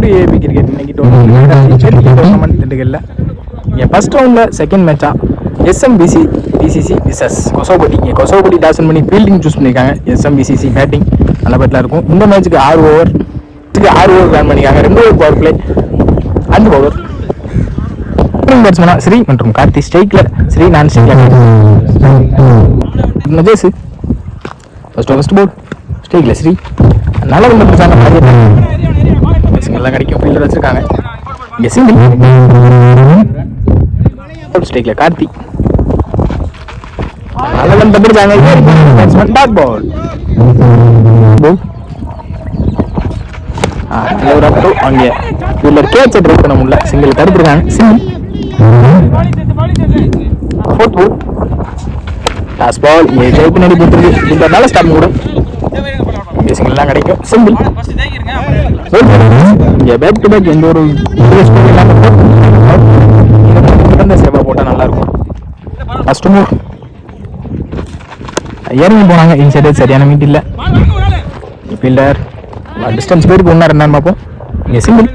To AB cricket இன்னைக்கு tournament திண்டுக்கல்ல இங்கே ஃபர்ஸ்ட் ரவுண்டில் செகண்ட் மேட்சா எஸ்எம்பிசி பிசிசி விசஸ் கொசோபட்டி. இங்கே கொசோபட்டி டாசன் பண்ணி ஃபீல்டிங் சூஸ் பண்ணியிருக்காங்க. எஸ்எம்பிசிசி பேட்டிங் நல்ல பேட்டில் இருக்கும். இந்த மேட்ச்சுக்கு 6 ஓவர் பிளான் பண்ணியிருக்காங்க. 2 ஓவர் பவர் பிளே 5 பவுலர். பேட்ஸ்மேனா ஸ்ரீ மற்றும் கார்த்தி. ஸ்ட்ரைக்ல ஸ்ரீ, நான் ஸ்ட்ரைக்ல நஜேஸ். ஃபர்ஸ்ட் போல் ஸ்ட்ரைக்ல ஸ்ரீ. நல்ல வந்து பிடிச்சாங்க. எல்லாம் கிடைக்கும். ஃபீல்டர் வச்சிருக்காங்க. இங்கே சிங்கிள். ஸ்ட்ரைக்ல கார்த்தி. நல்ல வந்து பிடிச்சாங்க. Batsman dot ball. ஒரு அப்டோ அங்கே ஃபீல்டர் கேட்சை ட்ரை பண்ண முடியல. சிங்கிள் தடுத்துருக்காங்க. Single. Fourth ball last ball. இங்கே ட்ரை பண்ணி கொடுத்துருக்கு. இந்த நல்ல ஸ்டாப் மூடும். இங்கே சிங்கிள்லாம் கிடைக்கும். சிங்கிள். இங்கே பேக் டு பேக் எந்த ஒரு சேவா போட்டால் நல்லாயிருக்கும். ஃபர்ஸ்ட் மூவ் இறங்கி போனாங்க. இன்சைடு சரியான மீட் இல்லை. ஃபீல்டர் டிஸ்டன்ஸ் பேருக்கு ஒன்றா இருந்தான்னு பார்ப்போம். இங்கே சிங்கிள்.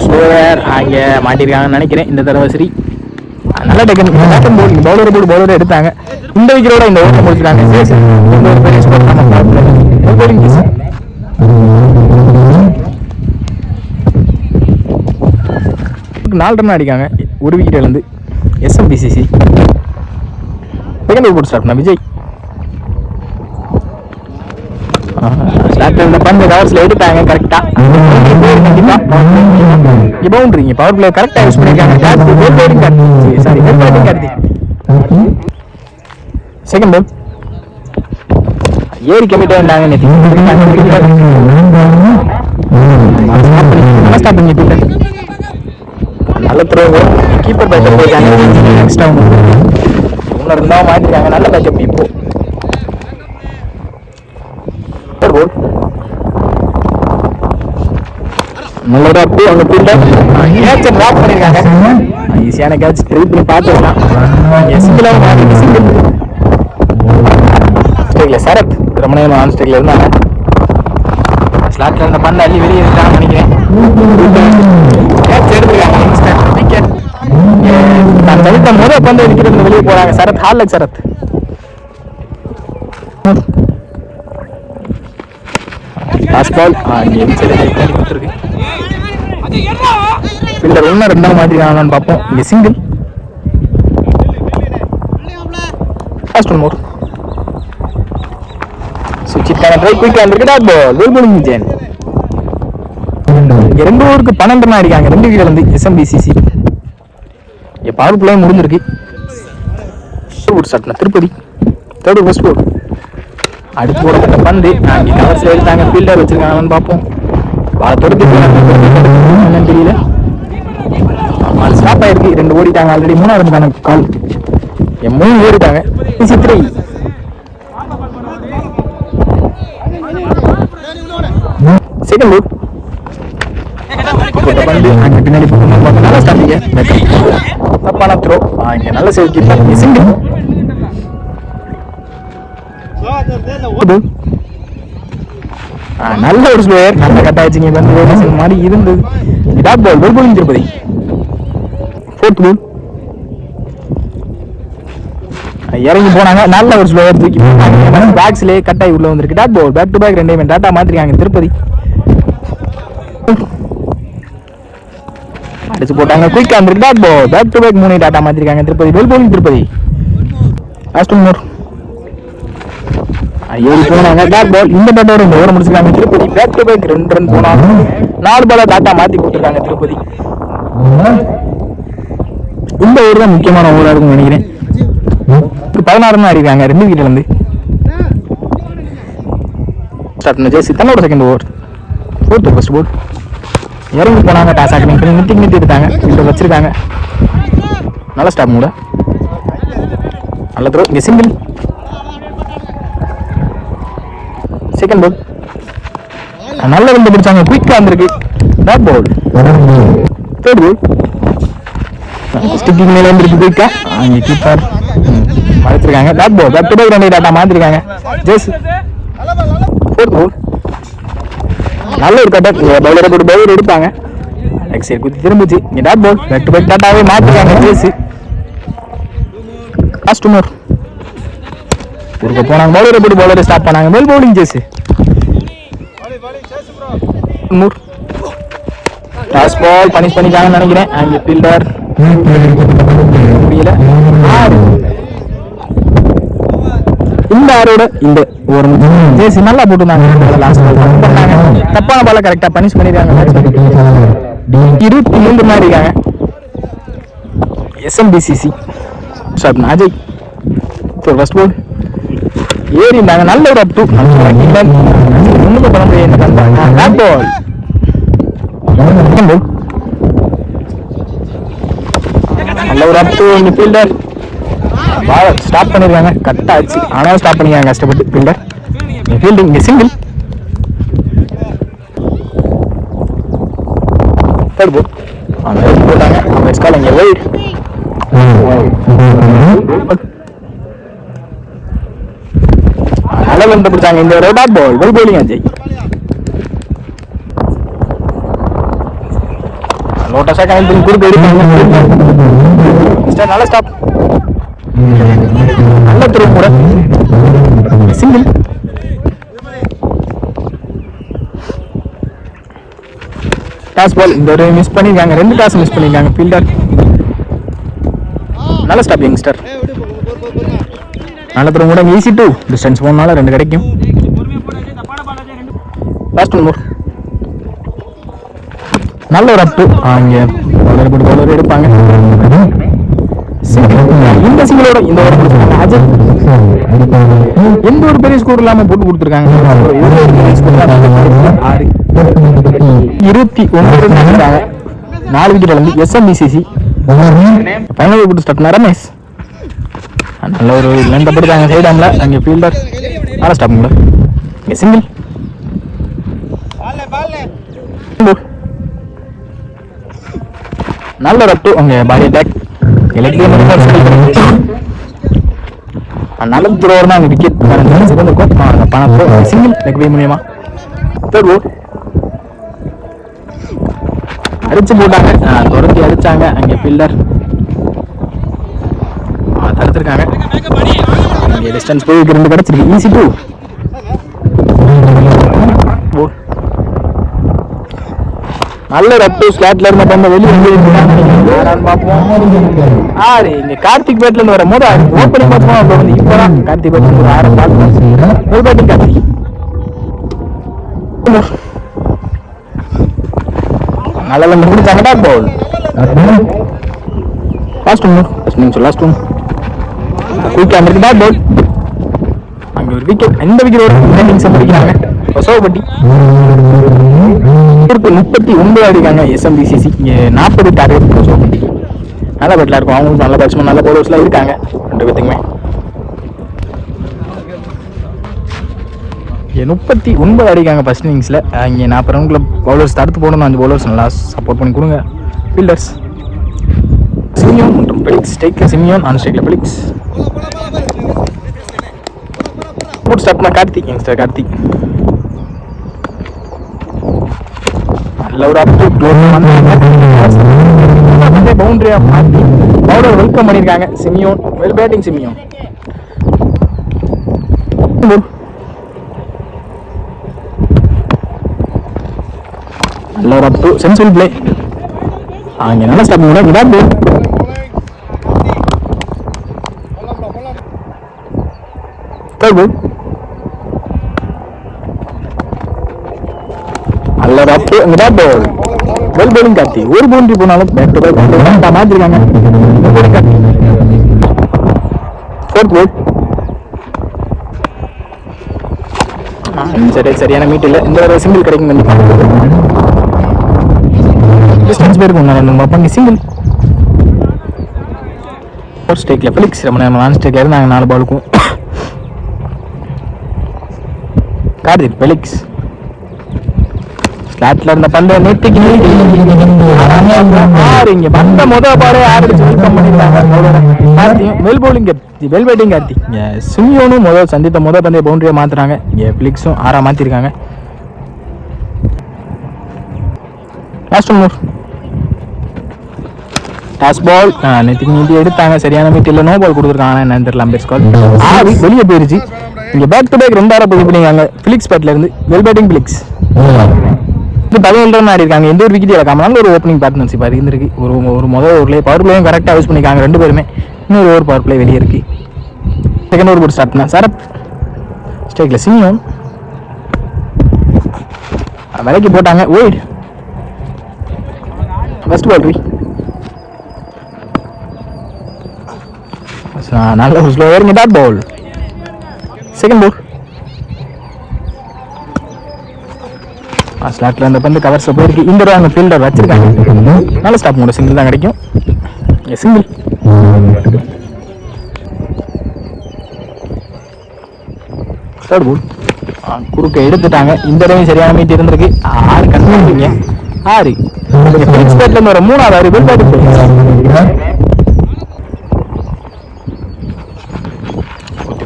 ஸ்லோவர் அங்கே மாட்டிருக்காங்கன்னு நினைக்கிறேன். இந்த தடவை சரி நல்ல டேக்கன் போல். பவுலரை போட்டு பவுலரை எடுத்தாங்க. இந்த விக்கெட்டோட இந்த ஓட்டை முடிச்சிருக்காங்க. ஒரு பெரிய ஸ்கோர். Bowling 4 run அடிக்காங்க. ஒரு விக்கெட் இழந்து எஸ்எம்பிசிசி. Second over start Vijay. ஸ்டார்ட்ல பந்து கவர்ஸ்ல எடுத்தாங்க. கரெக்டா பவுண்டரி. பவர் பிளே கரெக்டா யூஸ் பண்ணிருக்காங்க. செகண்ட் பால் ஏறி கமிட் ஆயிருந்தாங்க. நல்ல த்ரோ. கீப்பர் பேக்கப் போயிருக்காங்க. நெக்ஸ்ட் ரவுண்ட் இன்னும் இருந்தாலும் மாட்டிருக்காங்க. நல்ல பேக்கப். இப்போ நல்லதா அவங்க ஃபீல்டர் கேட்சை டிராப் பண்ணிருக்காங்க. ஈஸியான கேட்ச். ட்ரை பண்ணி பார்த்துக்கலாம். சிங்கிளாக மாறி சிங்கிள். ஸ்ட்ரைக்ல சரத். ரொம்ப நேரம் ஆன் ஸ்ட்ரைக்ல இருந்தாங்க. ஸ்லாட்ல இருந்த பந்து அள்ளி வெளியே இருக்காங்கன்னு நினைக்கிறேன். கேட்ச் எடுத்துருக்காங்க. Instant wicket. நான் தவிர்த்த முதல் பந்து விக்கெட் வெளியே போறாங்க. சரத் ஹால் சரத். லாஸ்ட் பால் கொடுத்துருக்கு. ஃபீல்டர் ஒன்றும் 2 மாதிரி ஆனான்னு பார்ப்போம். இங்கே சிங்கிள். First one more. சுவிட்சிற்கான ட்ரை குயிக்காக வந்திருக்கு. Dot ball. Well bowling Jayan. இங்கே 2 ஓவருக்கு 12 ரன் அடிக்காங்க. 2 விக்கெட் வந்து எஸ்எம்பிசிசி. இங்கே பவர் பிளே முடிஞ்சிருக்கு. திருப்பதி தேர்ட் ஃபர்ஸ்ட் போல். அடுத்து போடப்பட்ட பந்து அங்கே கவர்ஸ்ல எடுத்தாங்க. ஃபீல்டர் வச்சிருக்காங்கன்னு பார்ப்போம். தெரியல. ஸ்டாப் ஆயிருக்கு. 2 ஓடிட்டாங்க. ஆல்ரெடி 3ஆவது கால். 3 ஓடிட்டாங்க. செகண்ட் லூட் பந்து அங்கே பின்னாடி நல்லா ஸ்டாப்பிங்க. தப்பான த்ரோ. இங்கே நல்ல சேவ். Keeper single. நல்ல ஒரு ஸ்லோயர். நல்ல கட் ஆயிடுச்சு. வந்து மாதிரி இருந்தது. Dot ball. Well bowling Tirupathi. Fourth ball இறங்கி போனாங்க. நல்ல ஒரு ஸ்லோயர் தூக்கி பேக்ஸ்லேயே கட் ஆகி உள்ள வந்திருக்கு. Dot ball. Back to back 2 டாட்டா மாத்திருக்காங்க திருப்பதி. அடிச்சு போட்டாங்க. குயிக்கா வந்திருக்கு. Dot ball. Back to back 3 டாட்டா மாத்திருக்காங்க Tirupati. Well bowling Tirupati. Last one more. ஏறி போனாங்க. Dot ball. இந்த பேட்டோட இந்த ஓவர் முடிச்சிருக்காங்க Tirupati. Back to back 2 run போனாங்க. 4 பால டாட்டா மாத்தி கொடுத்துருக்காங்க திருப்பதி. இந்த ஓவர் தான் முக்கியமான ஓவரா இருக்கும்னு நினைக்கிறேன். 16 ரன் அடிக்காங்க 2 விக்கெட்ல இருந்து. ஸ்டார்ட் பண்ண ஜெயசி. தன்னோட செகண்ட் ஓவர். ஃபோர்த் ஃபர்ஸ்ட் போல். இறங்கி போனாங்க. டாஸ் ஆக்கிங் பண்ணி நிறுத்தி எடுத்தாங்க. ஃபீல்டர் வச்சிருக்காங்க. நல்ல ஸ்டாப் மூட. நல்ல த்ரோ. இங்கே சிங்கிள். செகண்ட் பால் நல்ல வந்து பிடிச்சாங்க. குயிக்கா வந்திருக்கு. Dot ball. Third ball sticking மேல வந்துருக்கு. குயிக்கா அங்கே கீப்பர் மறைச்சிருக்காங்க. Dot ball. Back to back 2 டாட்டா மாத்திருக்காங்க. ஜெஸ் ஃபோர்த் பால் நல்ல ஒரு கட்டர் பவுலரை போட்டு பவுலர் எடுப்பாங்க. லெக் சைடு குத்தி திரும்பிச்சு. இங்கே dot ball back to back டாட்டாவே மாற்றிருக்காங்க ஜேசி. Last 2 more. குறுக்க போனாங்க பவுலரை போட்டு பவுலரை ஸ்டாப் பண்ணாங்க. Well bowling JC. டாஸ் பால் பனிஷ் பண்ணிட்டாங்கன்னு நினைக்கிறேன். அங்கே ஃபீல்டர் முடியல. இந்த ஆரோட இந்த ஒரு ஜேசி நல்லா போட்டுருந்தாங்க. லாஸ்ட் பால் பண்ணாங்க. தப்பான பால கரெக்டா பனிஷ் பண்ணிருக்காங்க. 23 மாதிரி இருக்காங்க. SMBCC shot Ajay first ball ஏறினாங்க. நல்ல ஒரு அப் டு ஒண்ணுக்கு பண்ண முடியாது. பேக் பால் நல்ல ஒரு அப் டு இந்த ஃபீல்டர் பால் ஸ்டாப் பண்ணிருக்காங்க. கட் ஆச்சு ஆனாலும் ஸ்டாப் பண்ணிருக்காங்க கஷ்டப்பட்டு ஃபீல்டர். ஃபீல்டிங் இங்கே சிங்கிள். தேர்ட் பால் அவங்க போட்டாங்க. நெக்ஸ்ட் கால் இங்கே வைட். நல்ல வந்து பிடிச்சாங்க. இந்த ஒரு dot ball well bowling Ajay. லோட்டஸா கனெக்ட் குறுக்கு எடுப்பாங்க. நல்ல ஸ்டாப் நல்ல த்ரோ கூட சிங்கிள். டாஸ் பால் இந்த ஒரு மிஸ் பண்ணிருக்காங்க. 2 டாஸ் மிஸ் பண்ணிருக்காங்க ஃபீல்டர். நல்ல ஸ்டாப் யங்ஸ்டர். நல்ல த்ரோ கூட ஈஸி டு டிஸ்டன்ஸ் போனால 2 கிடைக்கும். Last 1 more. நல்ல ஒரு அப் டு அங்கே பவுலர் போட்டு பவுலர் எடுப்பாங்க. இந்த சிங்கிளோட இந்த ஓவர் கொடுத்துருக்காங்க அஜய். எந்த ஒரு பெரிய ஸ்கோர் இல்லாம போட்டு கொடுத்துருக்காங்க. 29 ரன் 4 விக்கெட் இழந்து SMBCC ஃபைனல் போட்டு ஸ்டார்ட் பண்ண ரமேஷ். நல்ல ஒரு லென்த் போட்டுருக்காங்க சைட் ஆம்ல. அங்கே ஃபீல்டர் நல்ல ஸ்டாப் கூட இங்கே சிங்கிள். நல்ல ஒரு அப் டு அங்கே பாடி அட்டாக். நல்ல த்ரோவர் தான் விக்கெட் சிறந்திருக்கும். பணத்தோ சிங்கிள் லெக் மூலியமா தேர்ட் ஓவர் அடிச்சு போட்டாங்க. துரத்தி அடிச்சாங்க. அங்கே ஃபீல்டர் தடுத்திருக்காங்க. இங்கே டிஸ்டன்ஸ் போய் 2 கிடைச்சிருக்கு. ஈஸி டூ நல்ல ரப்பு ஸ்லாட்ல இருந்த பந்த வெளியே பார்ப்போம். இங்க கார்த்திக் பேட்ல இருந்து வரும் போது ஓப்பனிங் பார்ப்போம். அப்ப வந்து இப்பதான் கார்த்திக் பேட்ல ஆரம் பார்ப்போம். பேட்டிங் கார்த்திக் நல்ல முடிச்சாங்க. டாட் பால் லாஸ்ட் 1 லாஸ்ட் 1 குயிக்கா இருக்கு. டாட் பால் அங்க ஒரு விக்கெட். இந்த விக்கெட் இன்னிங்ஸ் முடிக்கிறாங்க. கொசவப்பட்டி 39 அடிக்காங்க. SMBCC 40 target Kosavapatti. நல்ல பேட்ல இருக்கும். அவங்களுக்கு நல்ல பேட்ஸ்மேன் நல்ல பவுலர்ஸ்லாம் இருக்காங்க 2 பேத்துக்குமே. 39 அடிக்காங்க ஃபர்ஸ்ட் இன்னிங்ஸ்ல. இங்கே 40 ரன்குள்ள பவுலர்ஸ் தடுத்து போடணும். 5 பவுலர்ஸ் நல்லா சப்போர்ட் பண்ணி கொடுங்க ஃபீல்டர்ஸ். சிமியோன் மற்றும் பெலிக்ஸ். ஸ்ட்ரைக்ல சிமியோன், ஆன் ஸ்ட்ரைக்ல பெலிக்ஸ். போட் ஸ்டார்ட் பண்ண கார்த்திக் யங்ஸ்டர் கார்த்திக். நல்ல ஒரு அப் டு பவுண்டரியா மாற்றி பவுலர் வெல்கம் பண்ணியிருக்காங்க. Simeon well batting. சிமியோன் நல்ல ஒரு அப் டு சென்சுரி பிளே. அங்கே நல்ல ஸ்டாப் கூட விடாட் பால். தேர்ட் பால் நல்ல ஒரு அப் டு விடாட் பால் வெல் பவுலிங் கார்த்தி. ஒரு பவுண்டரி போனாலும் பேக் டு பேக் மாத்திருக்காங்க. ஃபோர்த் பால் சரியான மீட் இல்லை. இந்த ஒரு சிங்கிள் கிடைக்கும். டிஸ்டன்ஸ் போயிருக்கும். நம்ம பண்ணி சிங்கிள். Fourth ஸ்ட்ரைக்ல Felix. ரொம்ப நேரம் நான் ஸ்ட்ரைக்ல இருந்தாங்க 4 பாலுக்கும். கார்த்திக் பெலிக்ஸ் ஸ்லாட்ல இருந்த பந்தை நெத்திக்கு இங்க வந்த முதல் பாலே ஆரம்பிச்சு வெல்கம் பண்ணிருக்காங்க. Well bowling well batting Karthi. சிமியோனும் முதல் சந்தித்த முதல் பந்தைய பவுண்டரியை மாத்துறாங்க. இங்க பிளிக்ஸும் 6 மாத்திருக்காங்க. லாஸ்ட் மூவ் டாஸ் பால் நேற்றுக்கு நீட்டி எடுத்தாங்க. சரியான மீட் இல்லை, நோ பால் கொடுத்துருக்காங்க. என்னன்னு தெரியல, அம்பேர் ஸ்கால் வெளியே போயிருச்சு. இங்க பேக் டு பேக் 2 ஆரா பதிவு பண்ணிருக்காங்க பிலிக்ஸ் பேட்ல இருந்து. வெல் பேட்டிங் பிலிக்ஸ் 17 ரன் ஆடி இருக்காங்க. எந்த ஒரு விக்கெட் இழக்காம ஒரு ஓப்பனிங் பார்ட்னர்ஷிப் இருந்திருக்கு. ஒரு முதல் ஓவர்லேயே பவர் பிளேயும் கரெக்டாக யூஸ் பண்ணிக்காங்க 2 பேருமே. இன்னொரு ஓவர் பவர் பிளே வெளியே இருக்கு. செகண்ட் ஓவர் போட்டு ஸ்டார்ட் பண்ண சரத் ஸ்டேக்ல சிங்கம் விலைக்கு போட்டாங்க. ஒயிட் ஃபர்ஸ்ட் பால் நல்ல ஸ்லோ ஏறிங்க. டாட் பால் செகண்ட் பால் ஸ்லாட்ல அந்த பந்து கவர்ஸ் போயிருக்கு. இந்த அந்த ஃபீல்டர் வச்சிருக்காங்க. நல்ல ஸ்டாப் மூட சிங்கிள் தான் கிடைக்கும். சிங்கிள் தேர்ட் பால் குறுக்க எடுத்துட்டாங்க. இந்த தடவை சரியான மீட் இருந்திருக்கு. 6 கண்டுபிடிங்க. 6 இருந்து வர 3வது வெல் பேட்டிங்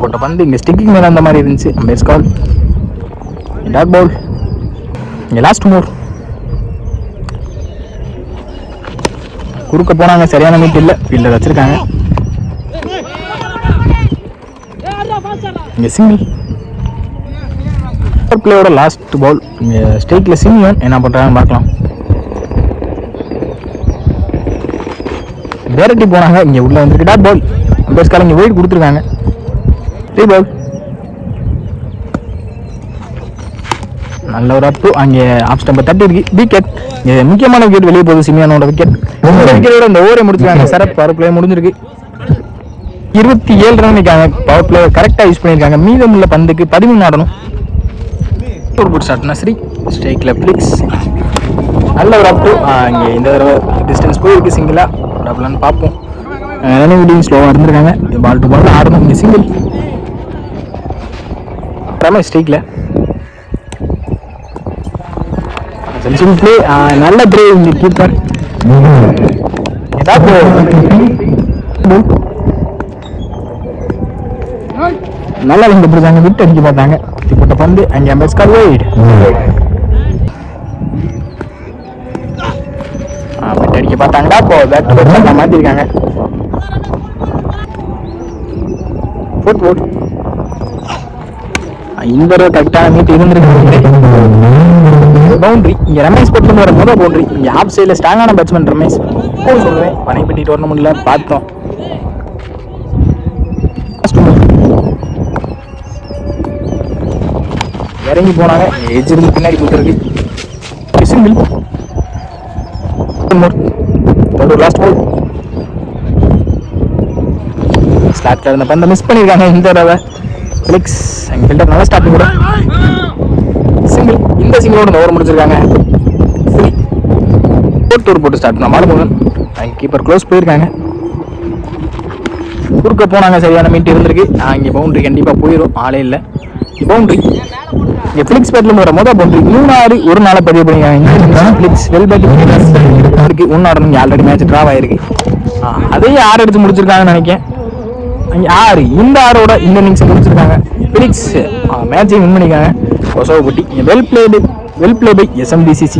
போட்ட பந்து இங்க ஸ்டிக்கிங் மேல அந்த மாதிரி இருந்துச்சு. Umpire's call dot ball. இங்க லாஸ்ட் மூவ் குறுக்க போனாங்க. சரியான மீட் இல்ல, ஃபீல்டர் வச்சிருக்காங்க. இங்க சிங்கிள் பிளேயோட லாஸ்ட் பால். இங்க ஸ்டேக்ல சிமியோன் என்ன பண்றாங்க பார்க்கலாம். டைரக்டி போனாங்க. இங்க உள்ள வந்து டாட் பால். அம்பேர் ஸ்கால் இங்க வெயிட் கொடுத்துருக்காங்க. பால் நல்ல ஒரு அப்பு. அங்கே ஆஃப் ஸ்டம்பை தட்டி இருக்கு. விக்கெட் முக்கியமான விக்கெட் வெளியே போகுது. சிமியானோட விக்கெட். விக்கெட்டோட இந்த ஓவரை முடிச்சிருக்காங்க. சரத் பவர் பிளே முடிஞ்சிருக்கு. 27 ரன் நிற்காங்க. பவர் பிளே கரெக்டாக யூஸ் பண்ணியிருக்காங்க. மீதமுள்ள பந்துக்கு 13 ஆடணும். ஒரு குட் ஷாட் நஸ்ரி ஸ்ட்ரைக்ல பிளிக்ஸ் நல்ல ஒரு அப்பு. இங்கே இந்த தடவை டிஸ்டன்ஸ் போயிருக்கு. சிங்கிளா டபுளான்னு பார்ப்போம். விடியும் ஸ்லோவாக இருந்திருக்காங்க. பால் டு பால் ஆடணும். இங்கே சிங்கிள் ஸ்ட்ரைக்ல நல்ல பிரேவ் இந்த கீப்பர். நல்லா இங்க பிடிச்சாங்க. விட்டு அடிக்க பார்த்தாங்க. போட்ட பந்து அங்கே அம்பேர் ஸ்கால் வைட். விட்டு அடிக்க பார்த்தாங்கடா. இப்போ பேக் டு பேக் மாத்திருக்காங்க. ஃபோர்த் பால் இந்த ஒரு கரெக்டான மீட் இருந்திருக்கு. பவுண்டரி இங்க ரமேஷ் போட்டு வர முதல் பவுண்டரி. இங்க ஆஃப் சைட்ல ஸ்ட்ராங்கான பேட்ஸ்மேன் ரமேஷ் சொல்லுவேன். பனைப்பட்டி டோர்னமெண்ட்ல பார்த்தோம். இறங்கி போனாங்க. எஜ் இருந்து பின்னாடி கொடுத்துருக்கு. சிங்கிள் லாஸ்ட் பால் ஸ்லாட்ல இருந்த பந்தை மிஸ் பண்ணிருக்காங்க. இந்த தடவை பிளிக்ஸ் அங்கே ஃபில்டர் நல்லா ஸ்டார்டிங் கூட சிங்கிள். இந்த சிங்கிளோட ஓவர் முடிச்சிருக்காங்க. ஃபோர்த் போட்டு ஸ்டார்ட் பண்ண மாறுமுகன் அங்கே கீப்பர் க்ளோஸ் போயிருக்காங்க. குறுக்க போனாங்க. சரியான மீட் இருந்திருக்கு. இங்கே பவுண்டரி கண்டிப்பாக போயிடும். ஆளே இல்லை. பவுண்டரி இங்கே பிளிக்ஸ் பேட்லேருந்து வர முதல் பவுண்டரி 3 ஒரு நாளை பதிவு பண்ணியிருக்காங்க. பிளிக்ஸ் வெல் பேட்டிங் இருக்கு. 1 ஆடணும். ஆல்ரெடி மேட்ச் ட்ராவ் ஆயிருக்கு. அதையும் 6 எடுத்து முடிச்சிருக்காங்கன்னு நினைக்கிறேன். அங்கே 6 இந்த 6ஓட இந்த இன்னிங்ஸை முடிச்சிருக்காங்க. பிலிக்ஸ் மேட்சையும் வின் பண்ணிக்காங்க. கொசோவோ பட்டி வெல் பிளே பை SMBCC.